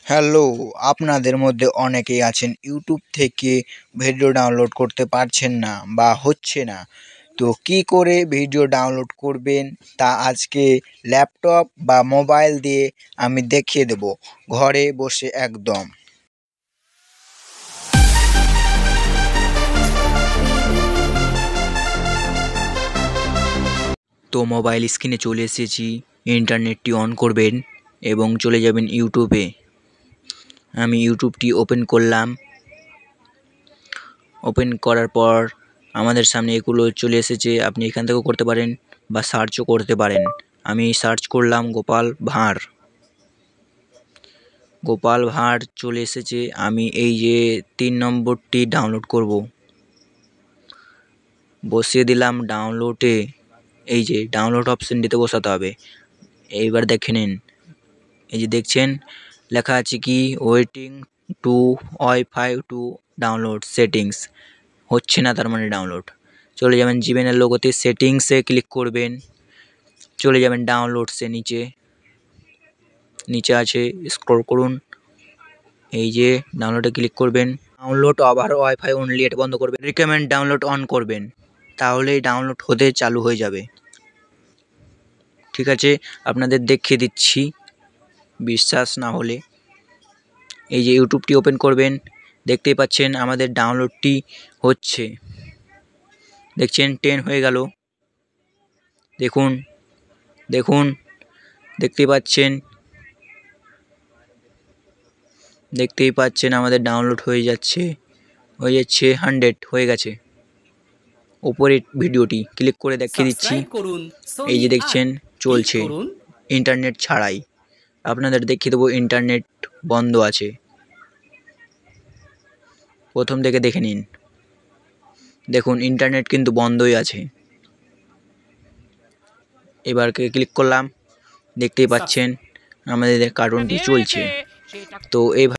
Hello, আপনাদের মধ্যে অনেকেই আছেন ইউটিউব থেকে ভিডিও ডাউনলোড করতে পারছেন না বা হচ্ছে না। তো কি করে ভিডিও ডাউনলোড করবেন তা আজকে ল্যাপটপ বা মোবাইল দিয়ে আমি দেখিয়ে দেব, ঘরে বসে একদম। তো মোবাইল স্ক্রিনে চলে এসেছি, ইন্টারনেটটি অন করবেন এবং চলে যাবেন ইউটিউবে। আমি ইউটিউবটি ওপেন করলাম। ওপেন করার পর আমাদের সামনে এগুলো চলে এসেছে, আপনি এখান থেকেও করতে পারেন বা সার্চও করতে পারেন। আমি সার্চ করলাম গোপাল ভাঁড়। গোপাল ভাঁড় চলে এসেছে। আমি এই যে 3 নম্বরটি ডাউনলোড করব, বসিয়ে দিলাম ডাউনলোডে। এই যে ডাউনলোড অপশানটিতে বসাতে হবে। এইবার দেখে নিন, এই যে দেখছেন লেখা আছে কি waiting to wifi to download settings. হচ্ছে না, তার মানে ডাউনলোড। চলে যাবেন জিমেলের লোগোতে, সেটিংসে ক্লিক করবেন, চলে যাবেন ডাউনলোডসে, নিচে আছে, স্ক্রল করুন। এই যে ডাউনলোডে ক্লিক করবেন, ডাউনলোড ওভার ওয়াইফাই অনলি এটা বন্ধ করবেন, রিকমেন্ড ডাউনলোড অন করবেন, তাহলেই ডাউনলোড হতে চালু হয়ে যাবে। ঠিক আছে, আপনাদের দেখিয়ে দিচ্ছি বিশ্বাস না হলে। এই যে ইউটিউবটি ওপেন করবেন, দেখতেই পাচ্ছেন আমাদের ডাউনলোডটি হচ্ছে। দেখছেন 10 হয়ে গেল। দেখুন দেখুন, দেখতেই পাচ্ছেন আমাদের ডাউনলোড হয়ে যাচ্ছে 100 হয়ে গেছে। উপরের ভিডিওটি ক্লিক করে দেখিয়ে দিচ্ছি। এই যে দেখছেন চলছে ইন্টারনেট ছাড়াই। আপনাদের দেখিয়ে দেবো ইন্টারনেট বন্ধ আছে। প্রথম থেকে দেখে নিন, দেখুন ইন্টারনেট কিন্তু বন্ধই আছে। এবারকে ক্লিক করলাম, দেখতেই পাচ্ছেন আমাদের কার্টুনটি চলছে। তো এইভাবে